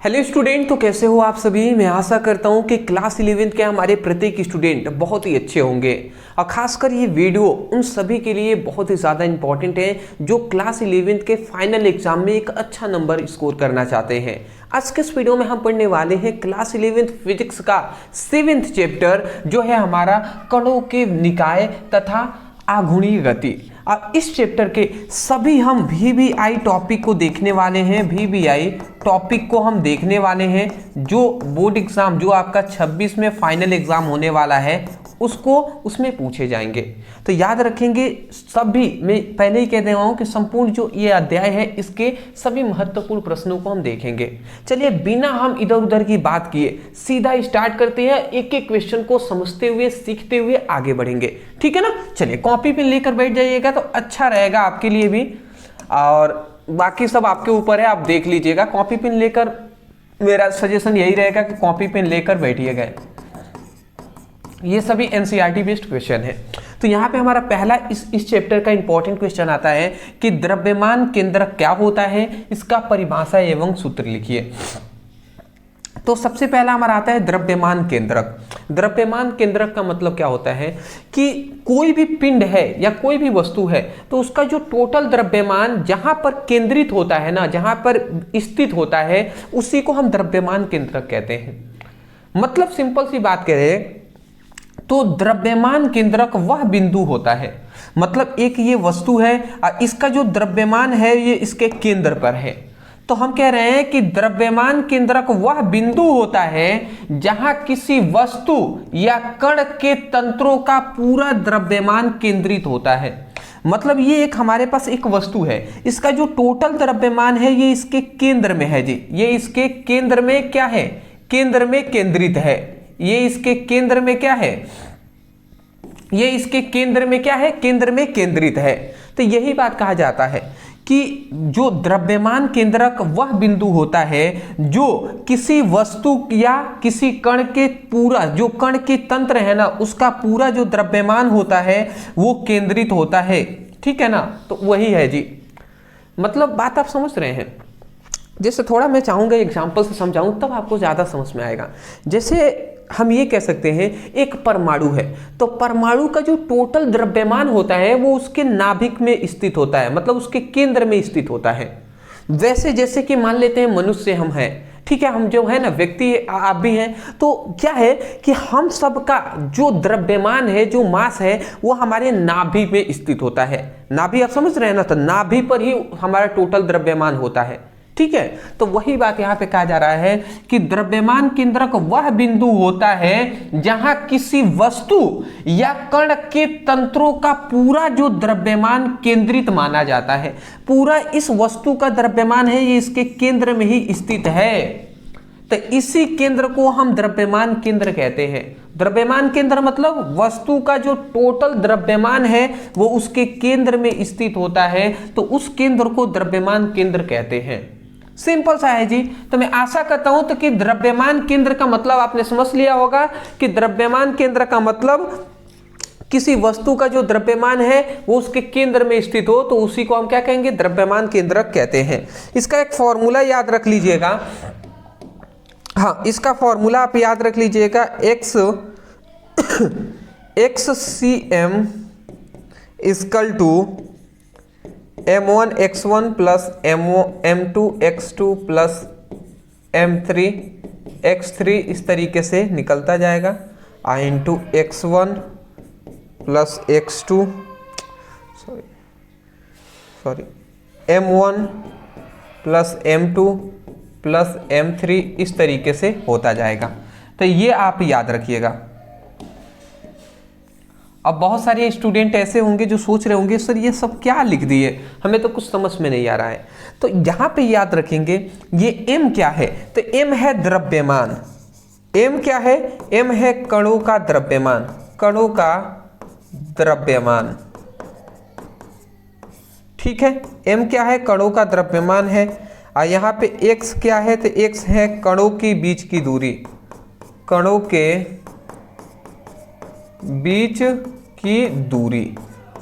Hello student, तो कैसे हो आप सभी। मैं आशा करता हूं कि क्लास 11th के हमारे प्रत्येक स्टूडेंट बहुत ही अच्छे होंगे और खासकर ये वीडियो उन सभी के लिए बहुत ही ज़्यादा इंपॉर्टेंट है जो क्लास 11th के फाइनल एग्जाम में एक अच्छा नंबर स्कोर करना चाहते हैं। आज के इस वीडियो में हम पढ़ने वाले हैं क्लास 11th फिजिक्स का 7th चैप्टर जो है हमारा कणों के निकाय तथा आघूर्णीय गति। और इस चैप्टर के सभी हम VBI टॉपिक को देखने वाले हैं। VBI टॉपिक को हम देखने वाले हैं जो बोर्ड एग्जाम जो आपका 26 में फाइनल एग्जाम होने वाला है उसमें पूछे जाएंगे। तो याद रखेंगे सभी, मैं पहले ही कह दे रहा हूं कि संपूर्ण जो ये अध्याय है इसके सभी महत्वपूर्ण प्रश्नों को हम देखेंगे। चलिए बिना हम इधर उधर की बात किए सीधा स्टार्ट करते हैं, एक एक क्वेश्चन को समझते हुए सीखते हुए आगे बढ़ेंगे। ठीक है ना। चलिए कॉपी पेन लेकर बैठ जाइएगा तो अच्छा रहेगा आपके लिए भी, और बाकी सब आपके ऊपर है, आप देख लीजिएगा। कॉपी पेन लेकर, मेरा सजेशन यही रहेगा कि कॉपी पेन लेकर बैठिएगा। ये सभी एनसीईआरटी बेस्ड क्वेश्चन है। तो यहाँ पे हमारा पहला इस चैप्टर का इंपॉर्टेंट क्वेश्चन आता है कि द्रव्यमान केंद्रक क्या होता है, इसका परिभाषा एवं सूत्र लिखिए। तो सबसे पहला हमारा आता है द्रव्यमान केंद्रक। द्रव्यमान केंद्रक का मतलब क्या होता है कि कोई भी पिंड है या कोई भी वस्तु है तो उसका जो टोटल द्रव्यमान जहां पर केंद्रित होता है ना, जहां पर स्थित होता है, उसी को हम द्रव्यमान केंद्रक कहते हैं। मतलब सिंपल सी बात करें तो द्रव्यमान केंद्रक वह बिंदु होता है, मतलब एक ये वस्तु है और इसका जो द्रव्यमान है ये इसके केंद्र पर है। तो हम कह रहे हैं कि द्रव्यमान केंद्रक वह बिंदु होता है जहां किसी वस्तु या कण के तंत्रों का पूरा द्रव्यमान केंद्रित होता है। मतलब ये एक हमारे पास एक वस्तु है, इसका जो टोटल द्रव्यमान है ये इसके केंद्र में है जी। ये इसके केंद्र में क्या है? केंद्र में केंद्रित है। ये इसके केंद्र में क्या है? ये इसके केंद्र में क्या है? केंद्र में केंद्रित है। तो यही बात कहा जाता है कि जो द्रव्यमान केंद्रक वह बिंदु होता है जो किसी वस्तु या किसी कण के पूरा, जो कण के तंत्र है ना, उसका पूरा जो द्रव्यमान होता है वो केंद्रित होता है। ठीक है ना। तो वही है जी, मतलब बात आप समझ रहे हैं। जैसे थोड़ा मैं चाहूंगा एग्जाम्पल से समझाऊं तब आपको ज्यादा समझ में आएगा। जैसे हम ये कह सकते हैं एक परमाणु है, तो परमाणु का जो टोटल द्रव्यमान होता है वो उसके नाभिक में स्थित होता है, मतलब उसके केंद्र में स्थित होता है। वैसे जैसे कि मान लेते हैं मनुष्य हम हैं, ठीक है, हम जो है ना व्यक्ति, आप भी हैं, तो क्या है कि हम सबका जो द्रव्यमान है, जो मास है, वो हमारे नाभि में स्थित होता है। नाभि आप समझ रहे हैं ना, तो नाभि पर ही हमारा टोटल द्रव्यमान होता है। ठीक है। तो वही बात यहां पे कहा जा रहा है कि द्रव्यमान केंद्रक वह बिंदु होता है जहां किसी वस्तु या कण के तंत्रों का पूरा जो द्रव्यमान केंद्रित माना जाता है। पूरा इस वस्तु का द्रव्यमान है ये इसके केंद्र में ही स्थित है। तो इसी केंद्र को हम द्रव्यमान केंद्र कहते हैं। द्रव्यमान केंद्र मतलब वस्तु का जो टोटल द्रव्यमान है वो उसके केंद्र में स्थित होता है, तो उस केंद्र को द्रव्यमान केंद्र कहते हैं। सिंपल सा है जी। तो मैं आशा करता हूं तो कि द्रव्यमान केंद्र का मतलब आपने समझ लिया होगा कि द्रव्यमान केंद्र का मतलब किसी वस्तु का जो द्रव्यमान है वो उसके केंद्र में स्थित हो, तो उसी को हम क्या कहेंगे? द्रव्यमान केंद्रक कहते हैं। इसका एक फॉर्मूला याद रख लीजिएगा। हाँ, इसका फॉर्मूला आप याद रख लीजिएगा। XCM equal to M1 x1 plus M2 x2 plus M3 x3 इस तरीके से निकलता जाएगा। Into x1 plus x2 sorry M1 plus M2 plus M3 इस तरीके से होता जाएगा। तो ये आप याद रखिएगा। अब बहुत सारे स्टूडेंट ऐसे होंगे जो सोच रहे होंगे सर ये सब क्या लिख दिए, हमें तो कुछ समझ में नहीं आ रहा है। तो यहाँ पे याद रखेंगे ये M क्या है? तो M है द्रव्यमान। M क्या है? M है कणों का द्रव्यमान। कणों का द्रव्यमान। ठीक है। M क्या है? कणों का द्रव्यमान है। और यहाँ पे X क्या है? तो X है कणों के बीच की दूरी। कणों के बीच की दूरी,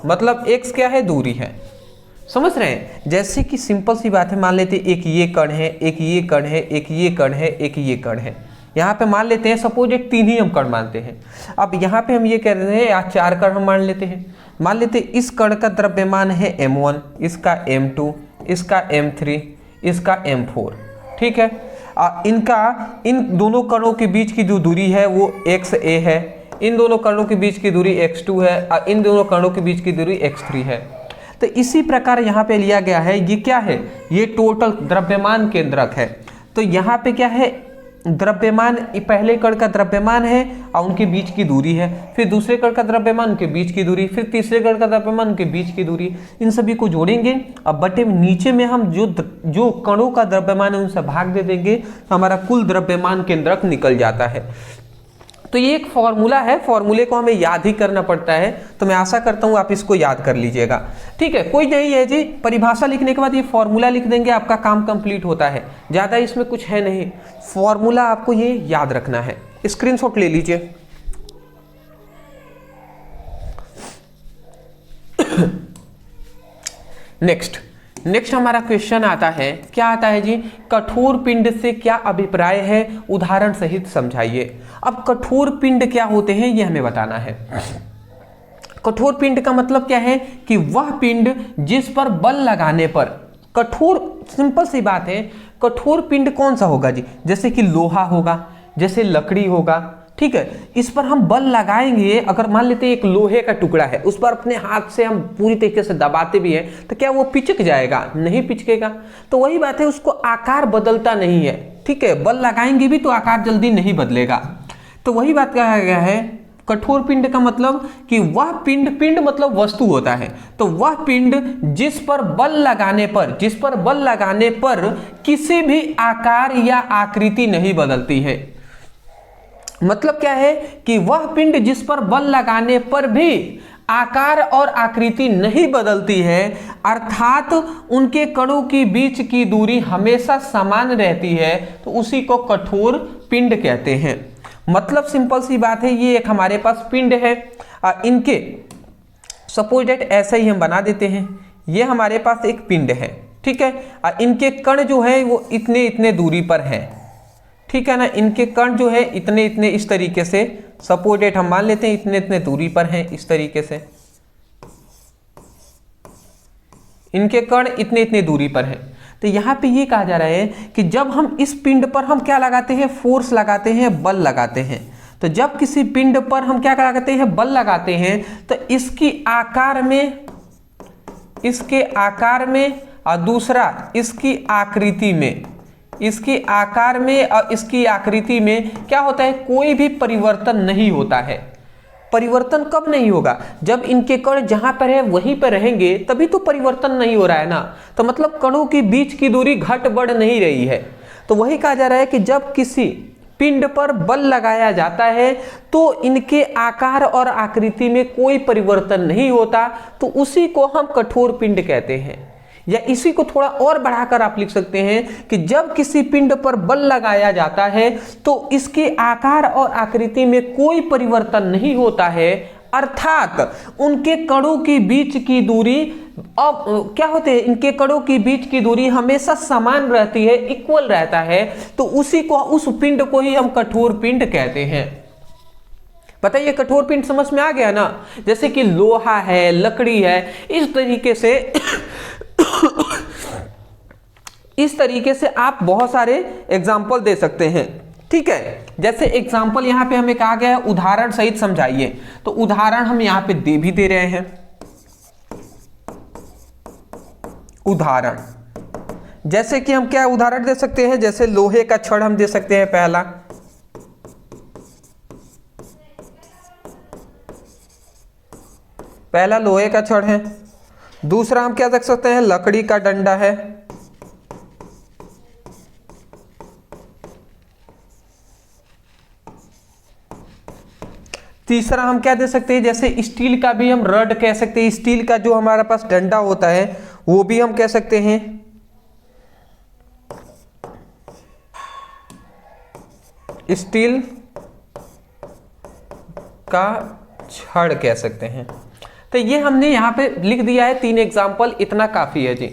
मतलब x क्या है? दूरी है। समझ रहे हैं? जैसे कि सिंपल सी बात है, मान लेते एक ये कण है, एक ये कण है, एक ये कण है, एक ये कण है। यहाँ पे मान लेते हैं सपोज एक 3 ही हम कण मानते हैं। अब यहाँ पे हम ये कह रहे हैं या 4 कण हम मान लेते हैं। मान लेते इस कण का द्रव्यमान है m1, इसका m2, इसका m3, इसका m4, ठीक है। इन दोनों कणों के बीच की जो दूरी है वो xa है, इन दोनों कणों के बीच की दूरी x2 है और इन दोनों कणों के बीच की दूरी x3 है। तो इसी प्रकार यहाँ पे लिया गया है, ये क्या है, ये टोटल द्रव्यमान केंद्रक है। तो यहाँ पे क्या है, द्रव्यमान, पहले कण का द्रव्यमान है और उनके बीच की दूरी है, फिर दूसरे कण का द्रव्यमान उनके बीच की दूरी, फिर तीसरे कण का द्रव्यमान उनके बीच की दूरी। इन सभी को जोड़ेंगे अब बटे नीचे में हम जो कणों का द्रव्यमान है उनसे भाग दे देंगे तो हमारा कुल द्रव्यमान केंद्रक निकल जाता है। तो ये एक फॉर्मूला है, फॉर्मूले को हमें याद ही करना पड़ता है। तो मैं आशा करता हूँ आप इसको याद कर लीजिएगा, ठीक है। कोई नहीं है जी, परिभाषा लिखने के बाद ये फॉर्मूला लिख देंगे, आपका काम कंप्लीट होता है। ज़्यादा इसमें कुछ है नहीं, फॉर्मूला आपको ये याद रखना है। स्क्रीनशॉट ले लीजिए। नेक्स्ट हमारा क्वेश्चन आता है, क्या आता है जी, कठोर पिंड से क्या अभिप्राय है, उदाहरण सहित समझाइए। अब कठोर पिंड क्या होते हैं ये हमें बताना है। कठोर पिंड का मतलब क्या है कि वह पिंड जिस पर बल लगाने पर, कठोर, सिंपल सी बात है, कठोर पिंड कौन सा होगा जी, जैसे कि लोहा होगा, जैसे लकड़ी होगा, ठीक है। इस पर हम बल लगाएंगे, अगर मान लेते एक लोहे का टुकड़ा है, उस पर अपने हाथ से हम पूरी तरीके से दबाते भी हैं तो क्या वो पिचक जाएगा? नहीं पिचकेगा। तो वही बात है, उसको आकार बदलता नहीं है, ठीक है। बल लगाएंगे भी तो आकार जल्दी नहीं बदलेगा। तो वही बात कहा गया है, कठोर पिंड का मतलब कि वह पिंड मतलब वस्तु होता है, तो वह पिंड जिस पर बल लगाने पर किसी भी आकार या आकृति नहीं बदलती है। मतलब क्या है कि वह पिंड जिस पर बल लगाने पर भी आकार और आकृति नहीं बदलती है, अर्थात उनके कणों के बीच की दूरी हमेशा समान रहती है, तो उसी को कठोर पिंड कहते हैं। मतलब सिंपल सी बात है, ये एक हमारे पास पिंड है, इनके सपोज डेट ऐसा ही हम बना देते हैं, ये हमारे पास एक पिंड है, ठीक है। इनके कण जो है वो इतने इतने दूरी पर है, ठीक है ना। इनके कण जो है इतने इतने इस तरीके से, सपोज डेट हम मान लेते हैं इतने इतने दूरी पर हैं, इस तरीके से इनके कण इतने इतने दूरी पर हैं। तो यहाँ पे ये कहा जा रहा है कि जब हम इस पिंड पर हम क्या लगाते हैं, फोर्स लगाते हैं, बल लगाते हैं। तो जब किसी पिंड पर हम क्या लगाते हैं, बल लगाते हैं, तो इसके आकार में और दूसरा इसकी आकृति में, इसके आकार में और इसकी आकृति में क्या होता है, कोई भी परिवर्तन नहीं होता है। परिवर्तन कब नहीं होगा, जब इनके कण जहां पर है वहीं पर रहेंगे, तभी तो परिवर्तन नहीं हो रहा है ना। तो मतलब कणों के बीच की दूरी घट बढ़ नहीं रही है। तो वही कहा जा रहा है कि जब किसी पिंड पर बल लगाया जाता है तो इनके आकार और आकृति में कोई परिवर्तन नहीं होता, तो उसी को हम कठोर पिंड कहते हैं। या इसी को थोड़ा और बढ़ाकर आप लिख सकते हैं कि जब किसी पिंड पर बल लगाया जाता है तो इसके आकार और आकृति में कोई परिवर्तन नहीं होता है, अर्थात उनके कणों के बीच की दूरी, अब क्या होते हैं, इनके कणों के बीच की दूरी हमेशा समान रहती है, इक्वल रहता है। तो उस पिंड को ही हम कठोर पिंड कहते हैं। बताइए, कठोर पिंड समझ में आ गया ना। जैसे कि लोहा है, लकड़ी है, इस तरीके से आप बहुत सारे एग्जाम्पल दे सकते हैं, ठीक है। जैसे एग्जाम्पल यहाँ पे हमें कहा गया है उदाहरण सहित समझाइए, तो उदाहरण हम यहाँ पे दे रहे हैं। उदाहरण जैसे कि हम क्या उदाहरण दे सकते हैं, जैसे लोहे का छड़ हम दे सकते हैं। पहला लोहे का छड़ है। दूसरा हम क्या देख सकते हैं, लकड़ी का डंडा है। तीसरा हम क्या दे सकते हैं, जैसे स्टील का भी हम रड कह सकते हैं। स्टील का जो हमारे पास डंडा होता है वो भी हम कह सकते हैं। स्टील का छड़ कह सकते हैं। तो ये हमने यहाँ पे लिख दिया है 3 एग्जाम्पल, इतना काफी है जी,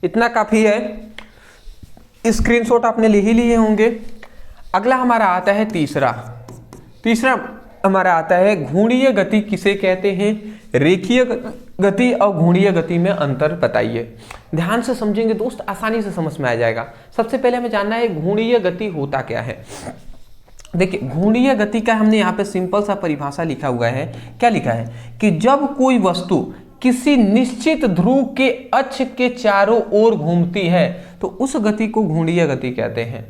इतना काफी है। स्क्रीनशॉट आपने ले ही लिए होंगे। अगला हमारा आता है तीसरा हमारा आता है घूर्णीय गति किसे कहते हैं, रेखीय गति और घूर्णीय गति में अंतर बताइए। ध्यान से समझेंगे दोस्त, आसानी से समझ में आ जाएगा। सबसे पहले हमें जानना है घूर्णीय गति होता क्या है। देखिए घूर्णीय गति का हमने यहाँ पे सिंपल सा परिभाषा लिखा हुआ है। क्या लिखा है कि जब कोई वस्तु किसी निश्चित ध्रुव के अक्ष के चारों ओर घूमती है तो उस गति को घूर्णीय गति कहते हैं।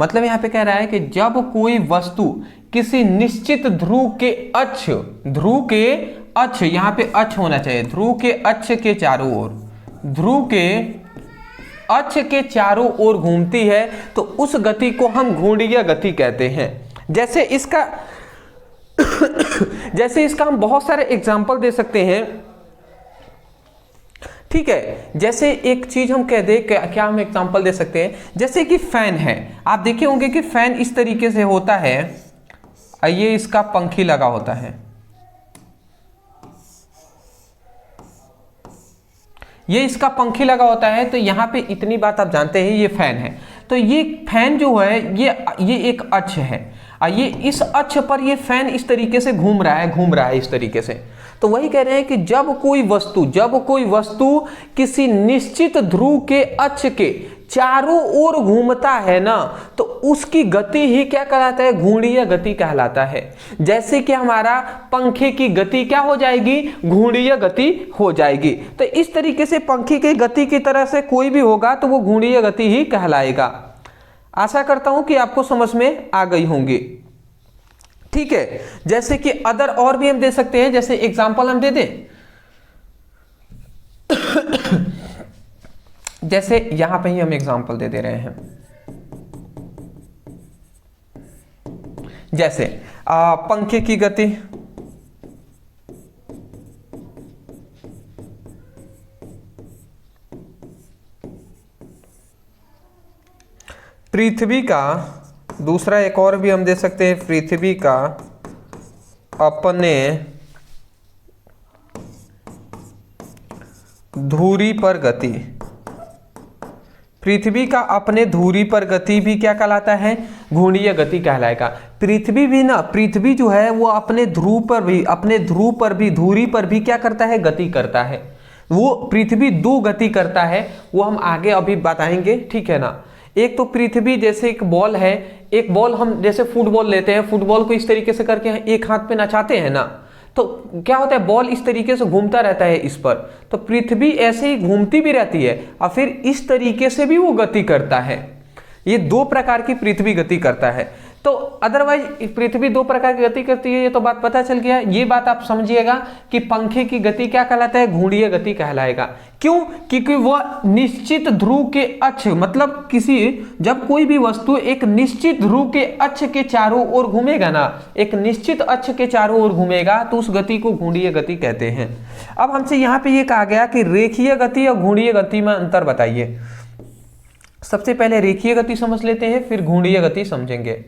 मतलब यहाँ पे कह रहा है कि जब कोई वस्तु किसी निश्चित ध्रुव के अक्ष, यहाँ पे अक्ष होना चाहिए, ध्रुव के अक्ष के चारों ओर घूमती है तो उस गति को हम घूर्णीय गति कहते हैं। जैसे इसका हम बहुत सारे एग्जाम्पल दे सकते हैं। ठीक है, जैसे एक चीज हम कह दे, क्या हम एग्जांपल दे सकते हैं, जैसे कि फैन है। आप देखे होंगे कि फैन इस तरीके से होता है, ये इसका पंखी लगा होता है, ये इसका पंखी लगा होता है। तो यहाँ पे इतनी बात आप जानते हैं, ये फैन है। तो ये फैन जो है ये एक अक्ष है, ये इस अक्ष पर ये फैन इस तरीके से घूम रहा है इस तरीके से। तो वही कह रहे हैं कि जब कोई वस्तु किसी निश्चित ध्रुव के अक्ष के चारों ओर घूमता है ना, तो उसकी गति ही क्या कहलाता है, घूर्णीय गति कहलाता है। जैसे कि हमारा पंखे की गति क्या हो जाएगी, घूर्णीय गति हो जाएगी। तो इस तरीके से पंखे की गति की तरह से कोई भी होगा तो वो घूर्णीय गति ही कहलाएगा। आशा करता हूं कि आपको समझ में आ गई होंगी। ठीक है, जैसे कि अदर और भी हम दे सकते हैं, जैसे एग्जांपल हम दे दें। जैसे यहां पे ही हम एग्जांपल दे रहे हैं। जैसे पंखे की गति, पृथ्वी का, दूसरा एक और भी हम दे सकते हैं, पृथ्वी का अपने धुरी पर गति, पृथ्वी का अपने धुरी पर गति भी क्या कहलाता है, घूर्णीय गति कहलाएगा। पृथ्वी जो है वो अपने धुरी पर भी क्या करता है, गति करता है। वो पृथ्वी 2 गति करता है, वो हम आगे अभी बताएंगे। ठीक है ना। एक तो पृथ्वी जैसे एक बॉल है, एक बॉल हम जैसे फुटबॉल लेते हैं, फुटबॉल को इस तरीके से करके एक हाथ पे नचाते हैं ना, तो क्या होता है, बॉल इस तरीके से घूमता रहता है इस पर। तो पृथ्वी ऐसे ही घूमती भी रहती है और फिर इस तरीके से भी वो गति करता है। ये 2 प्रकार की पृथ्वी गति करता है। तो अदरवाइज पृथ्वी 2 प्रकार की गति करती है, ये तो बात पता चल गया। ये बात आप समझिएगा कि पंखे की गति क्या कहलाता है, घूर्णीय गति कहलाएगा। क्यों? क्योंकि वह निश्चित ध्रुव के अक्ष, मतलब जब कोई भी वस्तु एक निश्चित ध्रुव के अक्ष के चारों ओर घूमेगा ना, एक निश्चित अक्ष के चारों ओर घूमेगा, तो उस गति को घूर्णीय गति कहते हैं। अब हमसे यहाँ पे ये कहा गया कि रेखीय गति और घूर्णीय गति में अंतर बताइए। सबसे पहले रेखीय गति समझ लेते हैं, फिर घूर्णीय गति समझेंगे।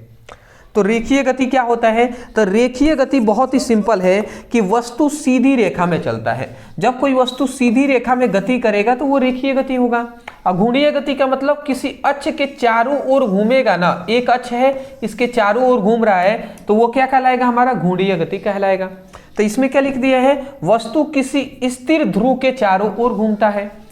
तो रेखीय गति क्या होता है? तो रेखीय गति बहुत ही सिंपल है कि वस्तु सीधी रेखा में चलता है। जब कोई वस्तु सीधी रेखा में गति करेगा तो वो रेखीय गति होगा। और घूर्णीय गति का मतलब किसी अक्ष के चारों ओर घूमेगा ना, एक अक्ष है इसके चारों ओर घूम रहा है, तो वो क्या कहलाएगा, हमारा घूर्णीय गति कहलाएगा। तो इसमें क्या लिख दिया है, वस्तु किसी स्थिर ध्रुव के चारों ओर घूमता है।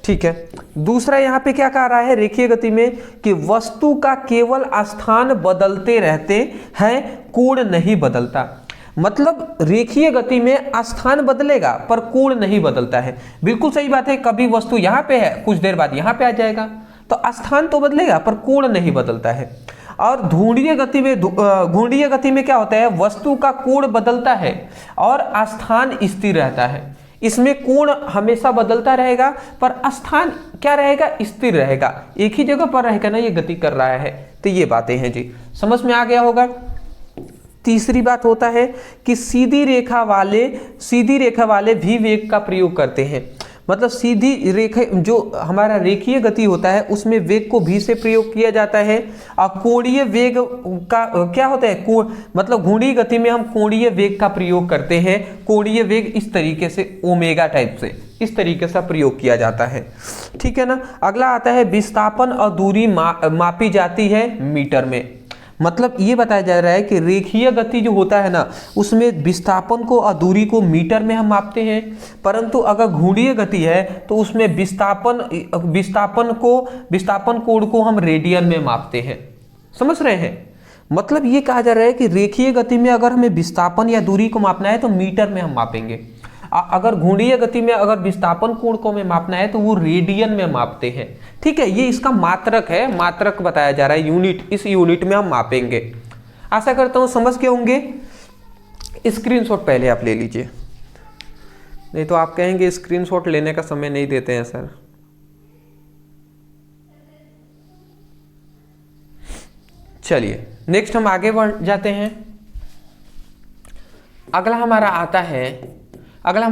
ठीक है। दूसरा यहाँ पे क्या कह रहा है रेखीय गति में, कि वस्तु का केवल स्थान बदलते रहते हैं, कोण नहीं बदलता। मतलब रेखीय गति में स्थान बदलेगा पर कोण नहीं बदलता है। बिल्कुल सही बात है। कभी वस्तु यहाँ पे है, कुछ देर बाद यहाँ पे आ जाएगा, तो स्थान तो बदलेगा पर कोण नहीं बदलता है। और घूर्णीय गति में क्या होता है, वस्तु का कोण बदलता है और स्थान स्थिर रहता है। इसमें कोण हमेशा बदलता रहेगा पर स्थान क्या रहेगा, स्थिर रहेगा, एक ही जगह पर रहेगा ना, ये गति कर रहा है। तो ये बातें हैं जी, समझ में आ गया होगा। तीसरी बात होता है कि सीधी रेखा वाले भी वेग का प्रयोग करते हैं। मतलब सीधी रेखा जो हमारा रेखीय गति होता है उसमें वेग को v से प्रयोग किया जाता है। और कोणीय वेग का क्या होता है, मतलब घूर्णी गति में हम कोणीय वेग का प्रयोग करते हैं। कोणीय वेग इस तरीके से ओमेगा टाइप से इस तरीके से प्रयोग किया जाता है, ठीक है ना। अगला आता है विस्थापन और दूरी मापी जाती है मीटर में। मतलब ये बताया जा रहा है कि रेखीय गति जो होता है ना उसमें विस्थापन को और दूरी को मीटर में हम मापते हैं, परंतु अगर घूर्णीय गति है तो उसमें विस्थापन कोण को हम रेडियन में मापते हैं। समझ रहे हैं, मतलब ये कहा जा रहा है कि रेखीय गति में अगर हमें विस्थापन या दूरी को मापना है तो मीटर में हम मापेंगे, अगर घूर्णीय गति में अगर विस्थापन कोण को हमें मापना है तो वो रेडियन में मापते हैं, ठीक है। ये इसका मात्रक है, मात्रक बताया जा रहा है, यूनिट, इस यूनिट में हम मापेंगे। आशा करता हूं समझ के होंगे। स्क्रीनशॉट पहले आप ले लीजिए, नहीं तो आप कहेंगे स्क्रीनशॉट लेने का समय नहीं देते हैं सर। चलिए नेक्स्ट हम आगे बढ़ जाते हैं। अगला हमारा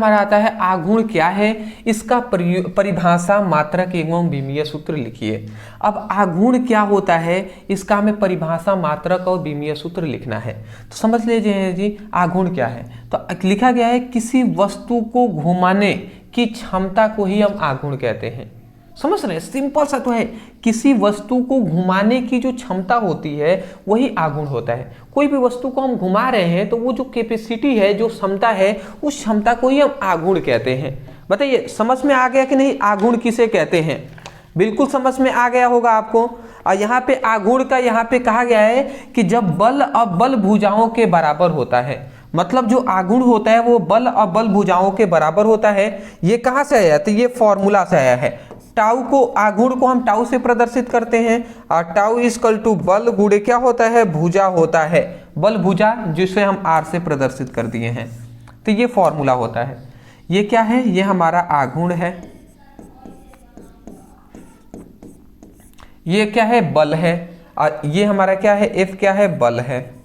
आता है आघूर्ण क्या है, इसका परिभाषा, मात्रक एवं विमीय सूत्र लिखिए। अब आघूर्ण क्या होता है इसका हमें परिभाषा, मात्रक और विमीय सूत्र लिखना है। तो समझ लीजिए जी आघूर्ण क्या है। तो लिखा गया है किसी वस्तु को घुमाने की क्षमता को ही हम आघूर्ण कहते हैं। समझ रहे हैं, सिंपल सा तो है, किसी वस्तु को घुमाने की जो क्षमता होती है वही आघूर्ण होता है। कोई भी वस्तु को हम घुमा रहे हैं तो वो जो कैपेसिटी है, जो क्षमता है, उस क्षमता को ही हम आघूर्ण कहते हैं। बताइए समझ में आ गया कि नहीं, आघूर्ण किसे कहते हैं? बिल्कुल समझ में आ गया होगा आपको। और यहाँ पे आघूर्ण का यहाँ पे कहा गया है कि जब बल और बल भुजाओं के बराबर होता है, मतलब जो आघूर्ण होता है वो बल और बल भुजाओं के बराबर होता है। ये कहाँ से आया? तो ये फॉर्मूला से आया है। टाउ को, आघूर्ण को हम टाउ से प्रदर्शित करते हैं, और टाउ इक्वल टू बल गुणे क्या होता है, भुजा होता है, बल भुजा, जिसे हम आर से प्रदर्शित कर दिए हैं। तो ये फॉर्मूला होता है। ये क्या है? ये हमारा आघूर्ण है। ये क्या है? बल है। और ये हमारा क्या है? एफ क्या है? बल है।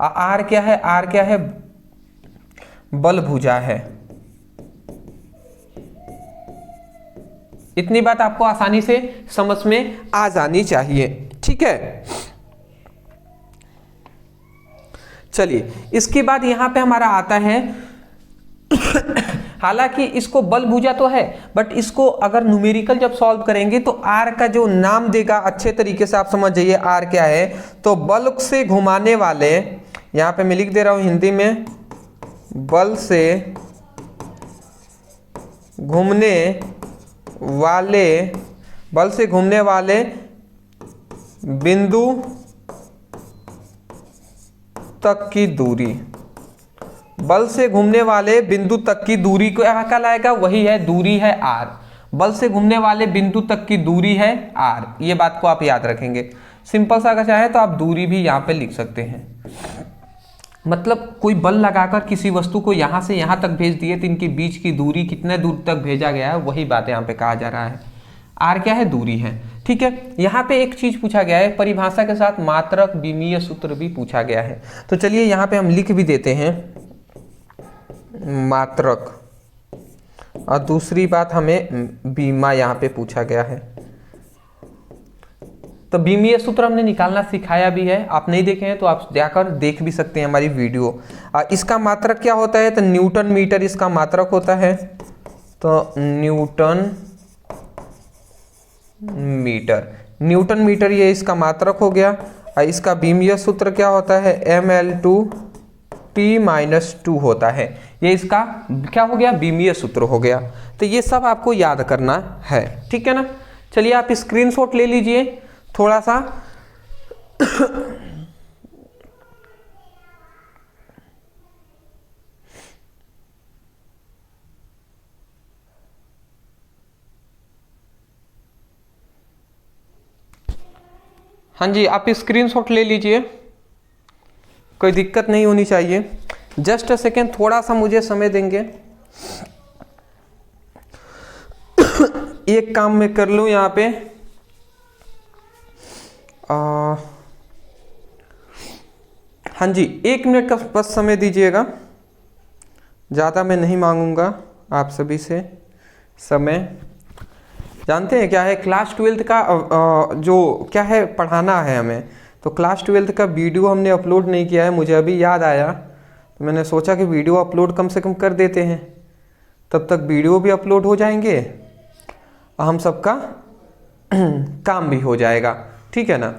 आर क्या है? आर क्या है? बल भुजा है। इतनी बात आपको आसानी से समझ में आ जानी चाहिए, ठीक है। चलिए इसके बाद यहां पे हमारा आता है हालांकि इसको बल भुजा तो है, बट इसको अगर न्यूमेरिकल जब सॉल्व करेंगे तो आर का जो नाम देगा, अच्छे तरीके से आप समझ जाइए आर क्या है। तो बल से घुमाने वाले, यहां पे मैं लिख दे रहा हूं हिंदी में, बल से घूमने वाले बिंदु तक की दूरी, बल से घूमने वाले बिंदु तक की दूरी को क्या कहलाएगा? वही है, दूरी है आर। बल से घूमने वाले बिंदु तक की दूरी है आर। ये बात को आप याद रखेंगे। सिंपल सा अगर चाहे तो आप दूरी भी यहाँ पे लिख सकते हैं। मतलब कोई बल लगाकर किसी वस्तु को यहाँ से यहाँ तक भेज दिए तो इनके बीच की दूरी कितने दूर तक भेजा गया है, वही बात यहाँ पे कहा जा रहा है। आर क्या है? दूरी है, ठीक है। यहाँ पे एक चीज पूछा गया है, परिभाषा के साथ मात्रक विमीय सूत्र भी पूछा गया है। तो चलिए यहाँ पे हम लिख भी देते हैं मात्रक, और दूसरी बात हमें बीमा यहाँ पे पूछा गया है। तो विमीय सूत्र हमने निकालना सिखाया भी है, आप नहीं देखे हैं तो आप जाकर देख भी सकते हैं हमारी वीडियो। इसका मात्रक क्या होता है? तो न्यूटन मीटर इसका मात्रक होता है। तो न्यूटन मीटर ये इसका मात्रक हो गया। और इसका विमीय सूत्र क्या होता है? mL/T-2 होता है। ये इसका क्या हो गया? विमीय सूत्र हो गया। तो ये सब आपको याद करना है, ठीक है ना। चलिए आप स्क्रीनशॉट ले लीजिए थोड़ा सा। हाँ जी, आप स्क्रीनशॉट ले लीजिए, कोई दिक्कत नहीं होनी चाहिए। जस्ट अ सेकेंड, थोड़ा सा मुझे समय देंगे। एक काम मैं कर लूं यहाँ पे। हाँ जी, 1 मिनट का बस समय दीजिएगा, ज़्यादा मैं नहीं मांगूंगा। आप सभी से समय। जानते हैं क्या है क्लास 12th का जो क्या है पढ़ाना है हमें, तो क्लास 12th का वीडियो हमने अपलोड नहीं किया है, मुझे अभी याद आया, तो मैंने सोचा कि वीडियो अपलोड कम से कम कर देते हैं, तब तक वीडियो भी अपलोड हो जाएंगे और हम सबका काम भी हो जाएगा, ठीक है ना।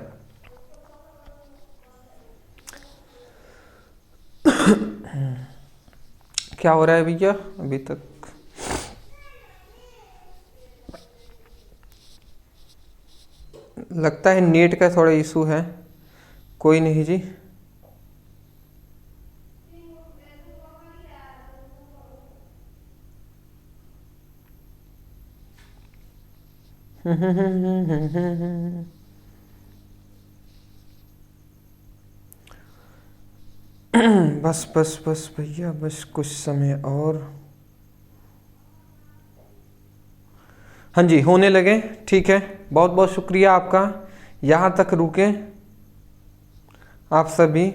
क्या हो रहा है भैया अभी तक? लगता है नेट का थोड़ा इशू है, कोई नहीं जी। बस बस बस भैया, बस कुछ समय और। हाँ जी, होने लगे, ठीक है। बहुत बहुत शुक्रिया आपका, यहाँ तक रुके आप सभी।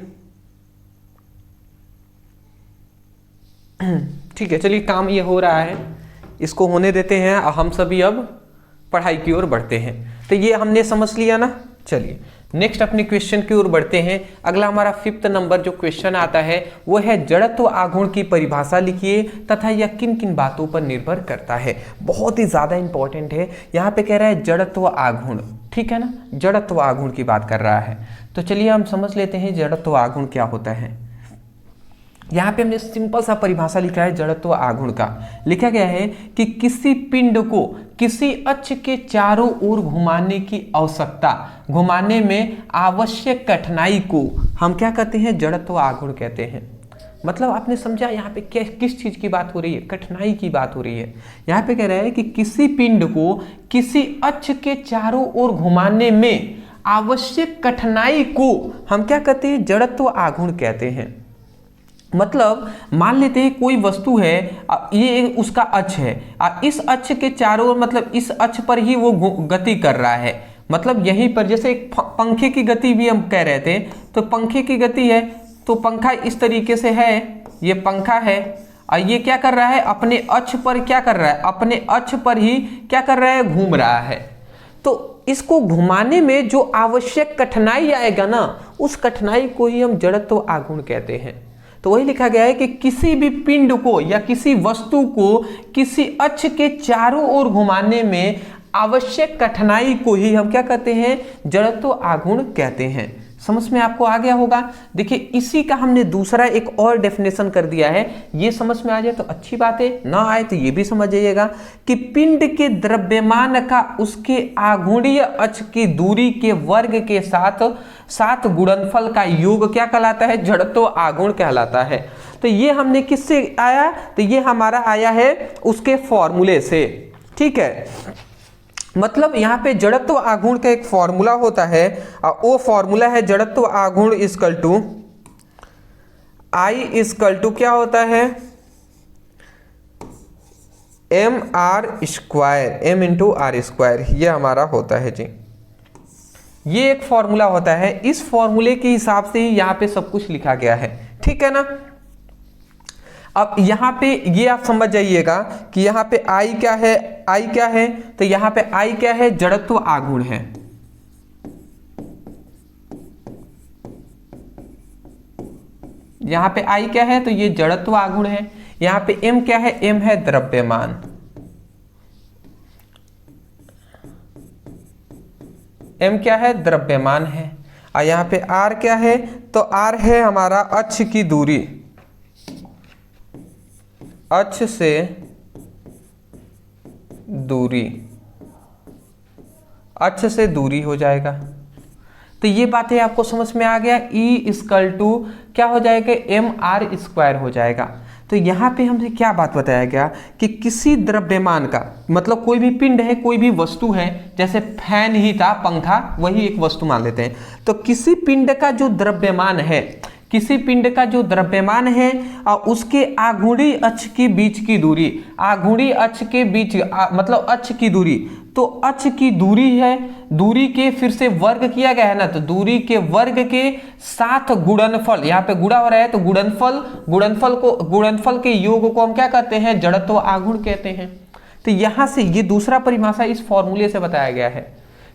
ठीक है, चलिए काम ये हो रहा है, इसको होने देते हैं, हम सभी अब पढ़ाई की ओर बढ़ते हैं। तो ये हमने समझ लिया ना। चलिए नेक्स्ट अपने क्वेश्चन की ओर बढ़ते हैं। अगला हमारा 5th नंबर जो क्वेश्चन आता है वो है जड़त्व आघूर्ण की परिभाषा लिखिए तथा यह किन किन बातों पर निर्भर करता है। बहुत ही ज्यादा इंपॉर्टेंट है। यहाँ पे कह रहा है जड़त्व आघूर्ण, ठीक है ना, जड़त्व आघूर्ण की बात कर रहा है। तो चलिए हम समझ लेते हैं जड़त्व आघूर्ण क्या होता है। यहाँ पे हमने सिंपल सा परिभाषा लिखा है जड़त्व आघूर्ण का। लिखा गया है कि किसी पिंड को किसी अक्ष के चारों ओर घुमाने की आवश्यकता, घुमाने में आवश्यक कठिनाई को हम क्या कहते हैं, जड़त्व आघूर्ण कहते हैं। मतलब आपने समझा यहाँ पे क्या किस चीज की बात हो रही है, कठिनाई की बात हो रही है। यहाँ पे कह रहा है कि किसी पिंड को किसी अक्ष के चारों ओर घुमाने में आवश्यक कठिनाई को हम क्या कहते हैं, जड़त्व आघूर्ण कहते हैं। मतलब मान लेते हैं कोई वस्तु है, ये उसका अक्ष है, इस अक्ष के चारों ओर, मतलब इस अक्ष पर ही वो गति कर रहा है। मतलब यहीं पर जैसे एक पंखे की गति भी हम कह रहे थे, तो पंखे की गति है, तो पंखा इस तरीके से है, ये पंखा है और ये क्या कर रहा है, अपने अक्ष पर क्या कर रहा है, अपने अक्ष पर ही क्या कर रहा है, घूम रहा है। तो इसको घुमाने में जो आवश्यक कठिनाई आएगा ना, उस कठिनाई को ही हम जड़त्व आघूर्ण कहते हैं। तो वही लिखा गया है कि किसी भी पिंड को या किसी वस्तु को किसी अक्ष के चारों ओर घुमाने में आवश्यक कठिनाई को ही हम क्या कहते हैं, जड़त्व आघूर्ण कहते हैं। समझ में आपको आ गया होगा। देखिए इसी का हमने दूसरा एक और डेफिनेशन कर दिया है, ये समझ में आ जाए तो अच्छी बात है, ना आए तो ये भी समझ जाइएगा कि पिंड के द्रव्यमान का उसके आघूर्णीय अक्ष की दूरी के वर्ग के साथ गुणनफल का योग क्या कहलाता है, जड़त्व आघूर्ण कहलाता है। तो ये हमने किससे आया, तो ये हमारा आया है उसके फॉर्मूले से, ठीक है। मतलब यहाँ पे जड़त्व आघूर्ण का एक फॉर्मूला होता है, और वो फॉर्मूला है जड़त्व आघूर्ण equal to I equal to क्या होता है, M R square, M into R square, ये हमारा होता है जी। ये एक फॉर्मूला होता है, इस फॉर्मूले के हिसाब से ही यहाँ पे सब कुछ लिखा गया है, ठीक है ना। अब यहाँ पे ये आप समझ जाइएगा कि यहाँ पे आई क्या है, आई क्या है, तो यहाँ पे आई क्या है, जड़त्व आघूर्ण है। यहाँ पे आई क्या है, तो ये जड़त्व आघूर्ण है। यहाँ पे एम क्या है, एम है द्रव्यमान, एम क्या है, द्रव्यमान है। और यहाँ पे आर क्या है, तो आर है हमारा अक्ष की दूरी, अक्ष से दूरी, अक्ष से दूरी हो जाएगा। तो ये बातें आपको समझ में आ गया। E इक्वल टू क्या हो जाएगा, एम आर स्क्वायर हो जाएगा। तो यहाँ पे हमसे क्या बात बताया गया कि किसी द्रव्यमान का, मतलब कोई भी पिंड है, कोई भी वस्तु है, जैसे फैन ही था, पंखा, वही एक वस्तु मान लेते हैं। तो किसी पिंड का जो द्रव्यमान है, किसी पिंड का जो द्रव्यमान है उसके आघूर्ण अक्ष के बीच की दूरी, आघूर्ण अक्ष के बीच मतलब अक्ष की दूरी, तो अक्ष की दूरी है, दूरी के फिर से वर्ग किया गया है ना, तो दूरी के वर्ग के साथ गुणनफल, यहाँ पे गुणा हो रहा है तो गुणनफल के योग को हम क्या कहते हैं, जड़त्व आघूर्ण कहते हैं। तो यहां से ये दूसरा परिभाषा इस फॉर्मूले से बताया गया है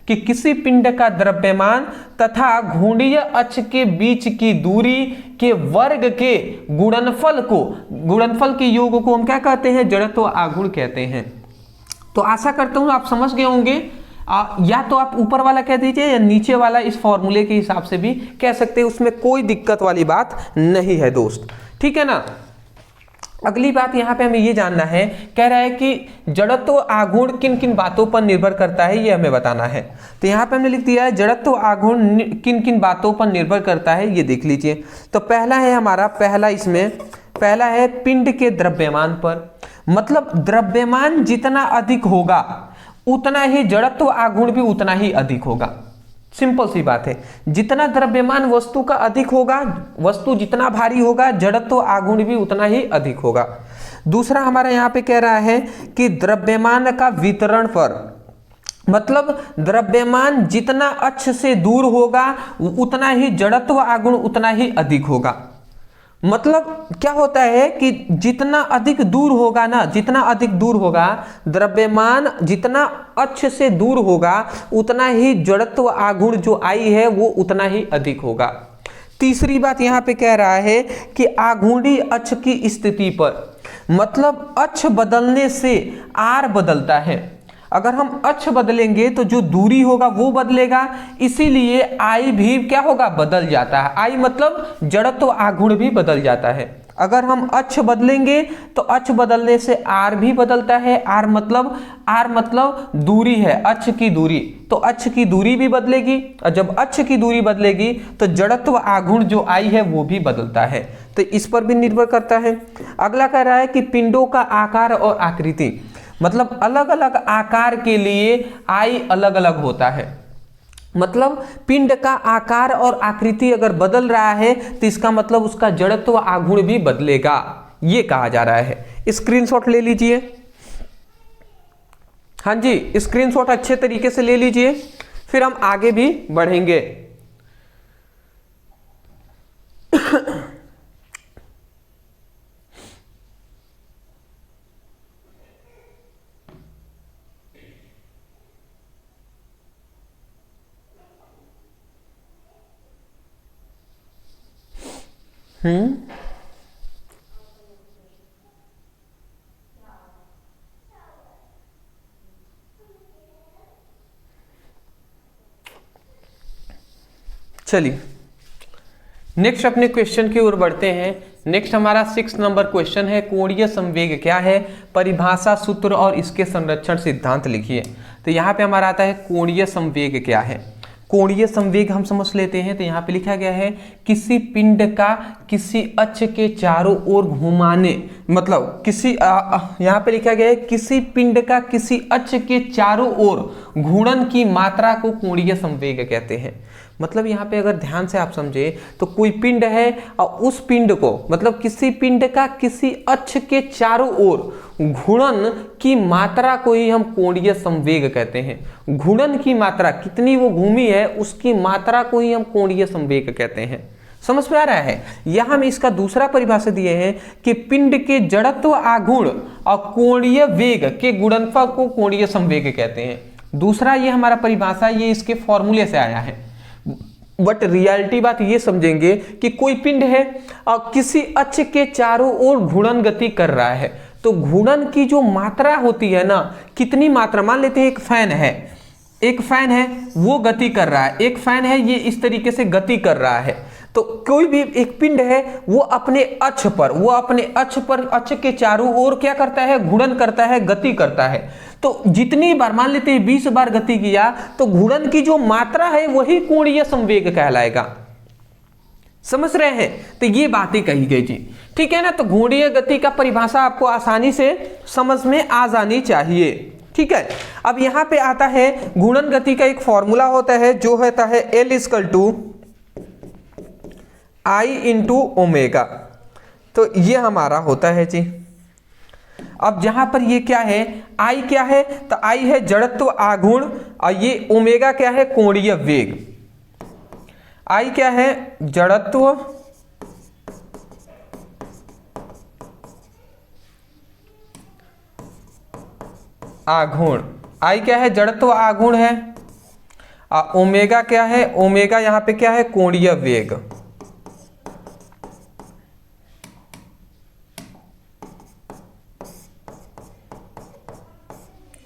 कि किसी पिंड का द्रव्यमान तथा घूर्णीय अक्ष के बीच की दूरी के वर्ग के गुणनफल के योग को हम क्या कहते हैं, जड़त्व आघूर्ण कहते हैं। तो आशा करता हूं आप समझ गए होंगे। या तो आप ऊपर वाला कह दीजिए या नीचे वाला इस फॉर्मूले के हिसाब से भी कह सकते हैं, उसमें कोई दिक्कत वाली बात नहीं है दोस्त, ठीक है ना। अगली बात यहाँ पे हमें ये जानना है, कह रहा है कि जड़त्व आघूर्ण किन किन बातों पर निर्भर करता है, ये हमें बताना है। तो यहाँ पे हमने लिख दिया है जड़त्व आघूर्ण किन किन बातों पर निर्भर करता है, ये देख लीजिए। तो पहला है हमारा, पहला है पिंड के द्रव्यमान पर, मतलब द्रव्यमान जितना अधिक होगा उतना ही जड़त्व आघूर्ण भी उतना ही अधिक होगा। सिंपल सी बात है, जितना द्रव्यमान वस्तु का अधिक होगा, वस्तु जितना भारी होगा, जड़त्व आघूर्ण भी उतना ही अधिक होगा। दूसरा हमारा यहाँ पे कह रहा है कि द्रव्यमान का वितरण पर, मतलब द्रव्यमान जितना अक्ष से दूर होगा उतना ही जड़त्व आघूर्ण उतना ही अधिक होगा। मतलब क्या होता है कि जितना अधिक दूर होगा ना, जितना अधिक दूर होगा द्रव्यमान, जितना अक्ष से दूर होगा उतना ही जड़त्व आघूर्ण जो आई है वो उतना ही अधिक होगा। तीसरी बात यहाँ पे कह रहा है कि आघूर्णी अक्ष की स्थिति पर, मतलब अक्ष बदलने से आर बदलता है। अगर हम अक्ष बदलेंगे तो जो दूरी होगा वो बदलेगा, इसीलिए आई भी क्या होगा, बदल जाता है। आई मतलब जड़त्व आघूर्ण भी बदल जाता है। अगर हम अक्ष बदलेंगे तो अक्ष बदलने से आर भी बदलता है। आर मतलब दूरी है, अक्ष की दूरी, तो अक्ष की दूरी भी बदलेगी, और जब अक्ष की दूरी बदलेगी तो जड़त्व आघूर्ण जो आई है वो भी बदलता है। तो इस पर भी निर्भर करता है। अगला कह रहा है कि पिंडों का आकार और आकृति, मतलब अलग अलग आकार के लिए आई अलग अलग होता है। मतलब पिंड का आकार और आकृति अगर बदल रहा है तो इसका मतलब उसका जड़त्व आघूर्ण भी बदलेगा, ये कहा जा रहा है। स्क्रीनशॉट ले लीजिए, हाँ जी स्क्रीनशॉट अच्छे तरीके से ले लीजिए, फिर हम आगे भी बढ़ेंगे। चलिए नेक्स्ट अपने क्वेश्चन की ओर बढ़ते हैं। नेक्स्ट हमारा 6 नंबर क्वेश्चन है, कोणीय संवेग क्या है, परिभाषा, सूत्र और इसके संरक्षण सिद्धांत लिखिए। तो यहाँ पे हमारा आता है कोणीय संवेग क्या है। कोणीय संवेग हम समझ लेते हैं। तो यहाँ पे लिखा गया है किसी पिंड का किसी अक्ष के चारों ओर घुमाने, मतलब किसी यहाँ पे लिखा गया है किसी पिंड का किसी अक्ष के चारों ओर घूर्णन की मात्रा को कोणीय संवेग कहते हैं। मतलब यहाँ पे अगर ध्यान से आप समझे तो कोई पिंड है और उस पिंड को, मतलब किसी पिंड का किसी अक्ष के चारों ओर घूर्णन की मात्रा को ही हम कोणीय संवेग कहते हैं। घूर्णन की मात्रा, कितनी वो घूमी है उसकी मात्रा को ही हम कोणीय संवेग कहते हैं। समझ में आ रहा है। यहां में इसका दूसरा परिभाषा दिए हैं कि पिंड के जड़त्व आघूर्ण और कोणीय वेग के गुणनफल को कोणीय संवेग कहते हैं। दूसरा ये हमारा परिभाषा, ये इसके फॉर्मूले से आया है। बट रियलिटी बात ये समझेंगे कि कोई पिंड है और किसी अक्ष के चारों ओर घूर्णन गति कर रहा है, तो घूर्णन की जो मात्रा होती है ना, कितनी मात्रा, मान लेते हैं एक फैन है वो गति कर रहा है, एक फैन है ये इस तरीके से गति कर रहा है। तो कोई भी एक पिंड है वो अपने अक्ष पर अक्ष के चारों ओर क्या करता है, घूर्णन करता है, गति करता है। तो जितनी बार, मान लेते हैं 20 बार गति किया, तो घूर्णन की जो मात्रा है वही कोणीय संवेग कहलाएगा। समझ रहे हैं। तो ये बातें कही गई थी, ठीक है ना। तो घूर्णीय गति का परिभाषा आपको आसानी से समझ में आ जानी चाहिए, ठीक है। अब यहां पे आता है घूर्णन गति का एक फॉर्मूला होता है जो होता है L आई इंटू ओमेगा। तो ये हमारा होता है जी। अब जहां पर ये क्या है, आई क्या है, तो आई है जड़त्व आघूर्ण, और ये ओमेगा क्या है, कोणीय वेग। आई क्या है, जड़त्व आघूर्ण, आई क्या है, जड़त्व आघूर्ण है, और ओमेगा क्या है, ओमेगा यहां पे क्या है, कोणीय वेग।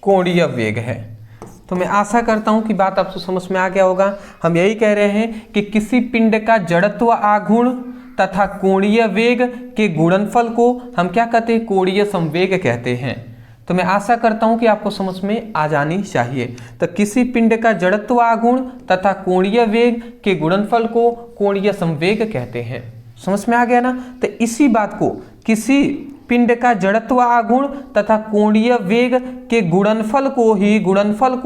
कोणीय वेग है। तो मैं आशा करता हूं कि बात आपको समझ में आ गया होगा। हम यही कह रहे हैं कि किसी पिंड का जड़त्व आघूर्ण तथा कोणीय वेग के गुणनफल को हम क्या कहते हैं, कोणीय संवेग कहते हैं। तो मैं आशा करता हूं कि आपको समझ में आ जानी चाहिए। तो किसी पिंड का जड़त्व आघूर्ण तथा कोणीय वेग के गुणनफल को कोणीय संवेग कहते हैं। समझ में आ गया ना। तो इसी बात को, किसी पिंड का जड़त्व आघूर्ण तथा कोणीय वेग के गुणनफल को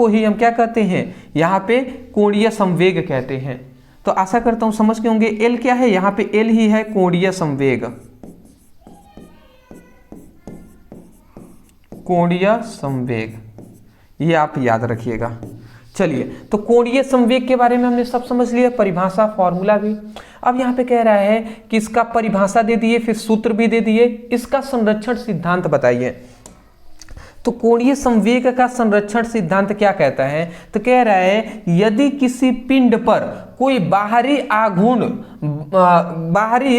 ही हम क्या कहते हैं, यहाँ पे कोणीय संवेग कहते हैं। तो आशा करता हूं समझ गए होंगे। एल क्या है, यहाँ पे एल ही है कोणीय संवेग, कोणीय संवेग, ये आप याद रखिएगा। चलिए, तो कोणीय संवेग के बारे में हमने सब समझ लिया, परिभाषा, फॉर्मूला भी। अब यहाँ पे कह रहा है कि इसका परिभाषा दे दिए, फिर सूत्र भी दे दिए, इसका संरक्षण सिद्धांत बताइए। तो कोणीय संवेग का संरक्षण सिद्धांत क्या कहता है, तो कह रहा है यदि किसी पिंड पर कोई बाहरी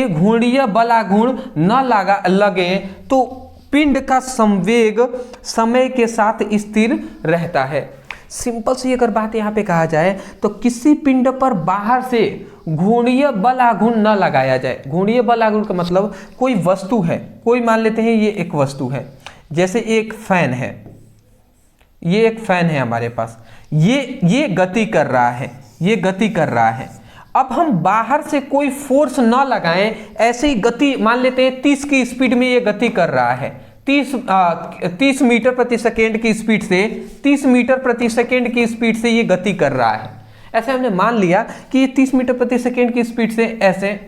घूर्णीय बल आघूर्ण न लगे तो पिंड का संवेग समय के साथ स्थिर रहता है। सिंपल सी अगर बात यहाँ पे कहा जाए तो किसी पिंड पर बाहर से घूर्णीय बल आघूर्ण न लगाया जाए। घूर्णीय बल आघूर्ण का मतलब कोई वस्तु है, कोई मान लेते हैं ये एक वस्तु है, जैसे एक फैन है, ये एक फैन है हमारे पास, ये गति कर रहा है, ये गति कर रहा है। अब हम बाहर से कोई फोर्स ना लगाएं, ऐसे ही गति मान लेते हैं 30 की स्पीड में ये गति कर रहा है, 30 मीटर प्रति सेकेंड की स्पीड से, 30 मीटर प्रति सेकेंड की स्पीड से ये गति कर रहा है। ऐसे हमने मान लिया कि ये 30 मीटर प्रति सेकेंड की स्पीड से ऐसे,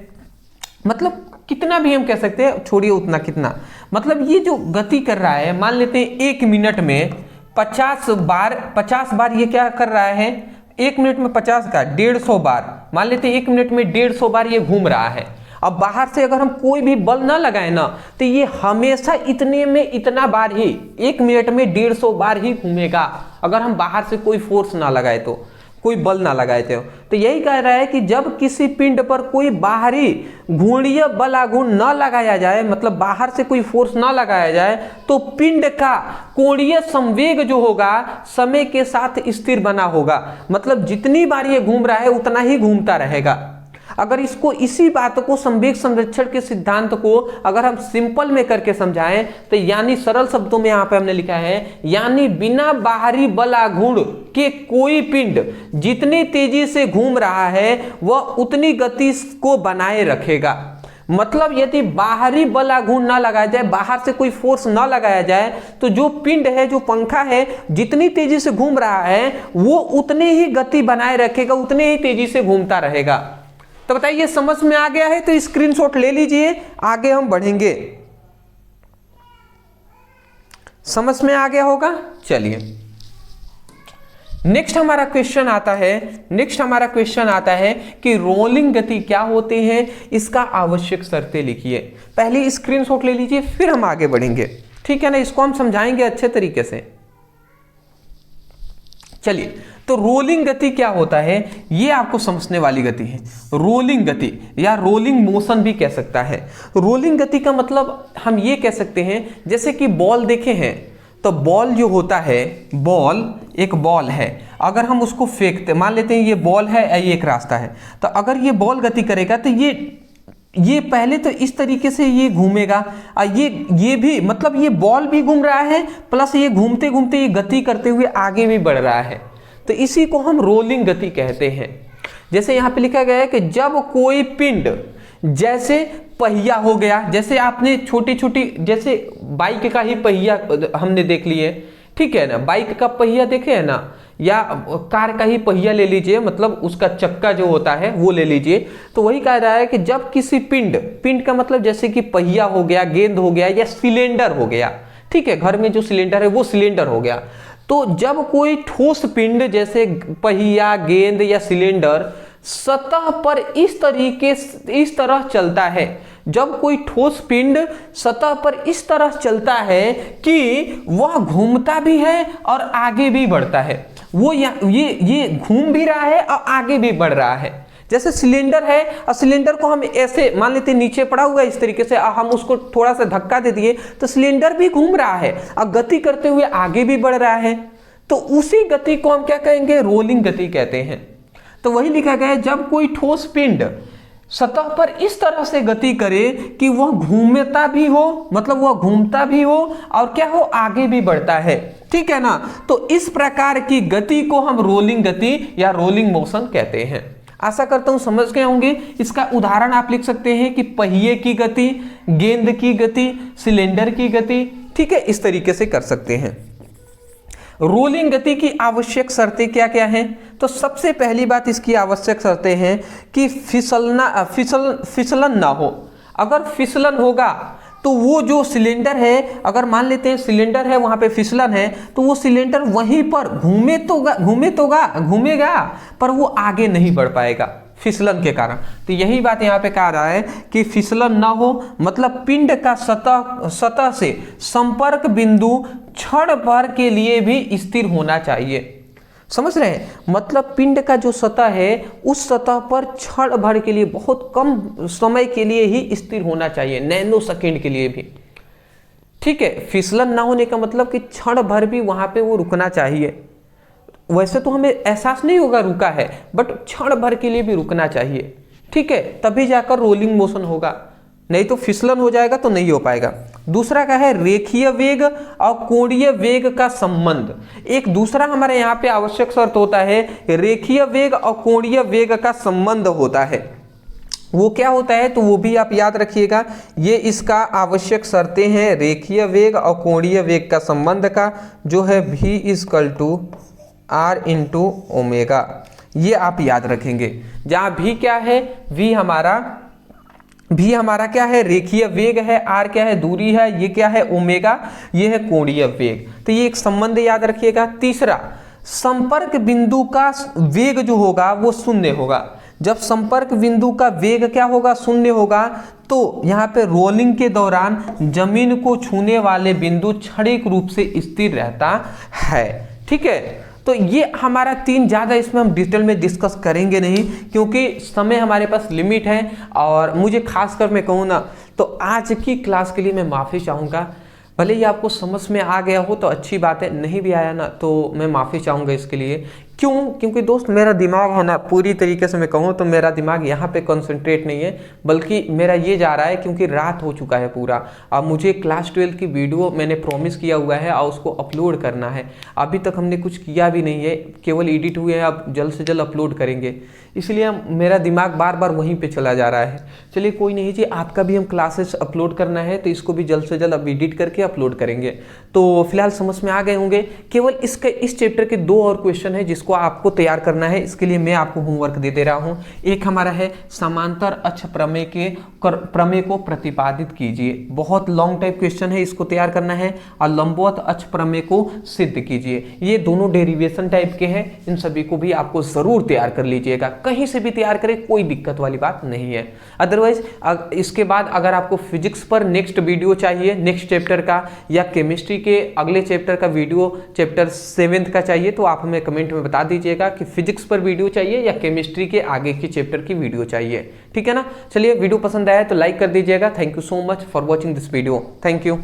मतलब कितना भी हम कह सकते हैं, छोड़िए उतना कितना, मतलब ये जो गति कर रहा है, मान लेते हैं 1 मिनट में 50 बार ये क्या कर रहा है, 1 मिनट में 50 का 150 बार, मान लेते हैं 1 मिनट में 150 बार ये घूम रहा है। अब बाहर से अगर हम कोई भी बल ना लगाए ना, तो ये हमेशा इतने में इतना बार ही, 1 मिनट में 150 बार ही घूमेगा, अगर हम बाहर से कोई फोर्स ना लगाए तो, कोई बल ना लगाए थे। तो यही कह रहा है कि जब किसी पिंड पर कोई बाहरी घूर्णीय बल आघूर्ण न लगाया जाए, मतलब बाहर से कोई फोर्स ना लगाया जाए, तो पिंड का कोणीय संवेग जो होगा समय के साथ स्थिर बना होगा, मतलब जितनी बार ये घूम रहा है उतना ही घूमता रहेगा। अगर इसको, इसी बात को संवेग संरक्षण के सिद्धांत को अगर हम सिंपल में करके समझाएं तो यानी सरल शब्दों में यहां पे हमने लिखा है, यानी बिना बाहरी बल आघूर्ण के कोई पिंड जितनी तेजी से घूम रहा है वह उतनी गति को बनाए रखेगा। मतलब यदि बाहरी बल आघूर्ण ना लगाया जाए, बाहर से कोई फोर्स ना लगाया जाए, तो जो पिंड है, जो पंखा है, जितनी तेजी से घूम रहा है वो उतनी ही गति बनाए रखेगा, उतने ही तेजी से घूमता रहेगा। तो बताइए समझ में आ गया है? तो स्क्रीनशॉट ले लीजिए, आगे हम बढ़ेंगे। समझ में आ गया होगा। चलिए नेक्स्ट हमारा क्वेश्चन आता है कि रोलिंग गति क्या होती है, इसका आवश्यक शर्तें लिखिए। पहले स्क्रीनशॉट ले लीजिए, फिर हम आगे बढ़ेंगे, ठीक है ना। इसको हम समझाएंगे अच्छे तरीके से। चलिए, तो रोलिंग गति क्या होता है, ये आपको समझने वाली गति है। रोलिंग गति या रोलिंग मोशन भी कह सकता है। रोलिंग गति का मतलब हम ये कह सकते हैं, जैसे कि बॉल देखे हैं, तो बॉल जो होता है, एक बॉल है, अगर हम उसको फेंकते, मान लेते हैं ये बॉल है, ये एक रास्ता है, तो अगर ये बॉल गति करेगा तो ये पहले तो इस तरीके से ये घूमेगा, ये भी, मतलब ये बॉल भी घूम रहा है, प्लस ये घूमते घूमते ये गति करते हुए आगे भी बढ़ रहा है, तो इसी को हम रोलिंग गति कहते हैं। जैसे यहाँ पे लिखा गया है कि जब कोई पिंड, जैसे पहिया हो गया, जैसे आपने छोटी छोटी, जैसे बाइक का ही पहिया हमने देख लिए, ठीक है ना, बाइक का पहिया देखे है ना, या कार का ही पहिया ले लीजिए, मतलब उसका चक्का जो होता है वो ले लीजिए। तो वही कह रहा है कि जब किसी पिंड का मतलब जैसे कि पहिया हो गया, गेंद हो गया या सिलेंडर हो गया, ठीक है, घर में जो सिलेंडर है वो सिलेंडर हो गया। तो जब कोई ठोस पिंड जैसे पहिया, गेंद या सिलेंडर सतह पर इस तरह चलता है, जब कोई ठोस पिंड सतह पर इस तरह चलता है कि वह घूमता भी है और आगे भी बढ़ता है, वो ये घूम भी रहा है और आगे भी बढ़ रहा है। जैसे सिलेंडर है और सिलेंडर को हम ऐसे मान लेते नीचे पड़ा हुआ है इस तरीके से, हम उसको थोड़ा सा धक्का दे दिए तो सिलेंडर भी घूम रहा है और गति करते हुए आगे भी बढ़ रहा है। तो उसी गति को हम क्या कहेंगे, रोलिंग गति कहते हैं। तो वही लिखा गया है, जब कोई ठोस पिंड सतह पर इस तरह से गति करे कि वह घूमता भी हो, मतलब वह घूमता भी हो और क्या हो, आगे भी बढ़ता है, ठीक है ना। तो इस प्रकार की गति को हम रोलिंग गति या रोलिंग मोशन कहते हैं। आशा करता हूं समझ गए होंगे। इसका उदाहरण आप लिख सकते हैं कि पहिए की गति, गेंद की गति, सिलेंडर की गति, ठीक है, इस तरीके से कर सकते हैं। रोलिंग गति की आवश्यक शर्तें क्या क्या हैं? तो सबसे पहली बात इसकी आवश्यक शर्तें हैं कि फिसलन ना हो। अगर फिसलन होगा तो वो जो सिलेंडर है, अगर मान लेते हैं सिलेंडर है वहां पे फिसलन है, तो वो सिलेंडर वहीं पर घूमेगा पर वो आगे नहीं बढ़ पाएगा फिसलन के कारण। तो यही बात यहाँ पे कहा रहा है कि फिसलन ना हो, मतलब पिंड का सतह से संपर्क बिंदु क्षण भर के लिए भी स्थिर होना चाहिए। समझ रहे हैं, मतलब पिंड का जो सतह है उस सतह पर क्षण भर के लिए, बहुत कम समय के लिए ही स्थिर होना चाहिए, नैनो सेकंड के लिए भी, ठीक है। फिसलन ना होने का मतलब कि क्षण भर भी वहां पे वो रुकना चाहिए। वैसे तो हमें एहसास नहीं होगा रुका है, बट क्षण भर के लिए भी रुकना चाहिए, ठीक है, तभी जाकर रोलिंग मोशन होगा, नहीं तो फिसलन हो जाएगा तो नहीं हो पाएगा। दूसरा क्या है, रेखीय वेग और कोणीय वेग का संबंध। एक दूसरा हमारे यहाँ पे आवश्यक शर्त होता है, रेखीय वेग और कोणीय वेग का संबंध होता है। वो क्या होता है तो वो भी आप याद रखिएगा, ये इसका आवश्यक शर्तें हैं, रेखीय वेग और कोणीय वेग का संबंध का, जो है V R इंटू ओमेगा, ये आप याद रखेंगे। जहाँ V क्या है, V हमारा क्या है, रेखीय वेग है, R क्या है, दूरी है, ये क्या है, ओमेगा, ये है कोणीय वेग। तो ये एक संबंध याद रखिएगा। तीसरा, संपर्क बिंदु का वेग जो होगा वो शून्य होगा। जब संपर्क बिंदु का वेग क्या होगा, शून्य होगा, तो यहाँ पे रोलिंग के दौरान जमीन को छूने वाले बिंदु क्षणिक रूप से स्थिर रहता है, ठीक है। तो ये हमारा तीन, ज़्यादा इसमें हम डिटेल में डिस्कस करेंगे नहीं क्योंकि समय हमारे पास लिमिट है। और मुझे खासकर मैं कहूँ ना तो आज की क्लास के लिए मैं माफ़ी चाहूँगा। भले ही आपको समझ में आ गया हो तो अच्छी बात है, नहीं भी आया ना तो मैं माफ़ी चाहूँगा इसके लिए। क्यों? क्योंकि दोस्त मेरा दिमाग है ना, पूरी तरीके से मैं कहूँ तो मेरा दिमाग यहाँ पे कंसंट्रेट नहीं है, बल्कि मेरा ये जा रहा है क्योंकि रात हो चुका है पूरा। अब मुझे क्लास 12 की वीडियो मैंने प्रॉमिस किया हुआ है और उसको अपलोड करना है। अभी तक हमने कुछ किया भी नहीं है, केवल एडिट हुए हैं, अब जल्द से जल्द अपलोड करेंगे, इसलिए मेरा दिमाग बार बार वहीं पे चला जा रहा है। चलिए कोई नहीं जी, आपका भी हम क्लासेस अपलोड करना है तो इसको भी जल्द से जल्द अब एडिट करके अपलोड करेंगे। तो फिलहाल समझ में आ गए होंगे। केवल इस चैप्टर के 2 और क्वेश्चन है जिसको आपको तैयार करना है। इसके लिए मैं आपको होमवर्क दे रहा हूं। एक हमारा है समांतर अक्ष प्रमेय को प्रतिपादित कीजिए। बहुत लॉन्ग टाइप क्वेश्चन है, इसको तैयार करना है। और लंबवत अक्ष प्रमेय को सिद्ध कीजिए। ये दोनों डेरिवेशन टाइप के हैं, इन सभी को भी आपको जरूर तैयार कर लीजिएगा। कहीं से भी तैयार करें, कोई दिक्कत वाली बात नहीं है। अदरवाइज इसके बाद अगर आपको फिजिक्स पर नेक्स्ट वीडियो चाहिए, नेक्स्ट चैप्टर का, या केमिस्ट्री के अगले चैप्टर का वीडियो, चैप्टर 7th का चाहिए, तो आप हमें कमेंट में बता दीजिएगा कि फिजिक्स पर वीडियो चाहिए या केमिस्ट्री के आगे की चैप्टर की वीडियो चाहिए, ठीक है ना। चलिए वीडियो पसंद आया तो लाइक कर दीजिएगा। Thank you so much for watching this video. Thank you.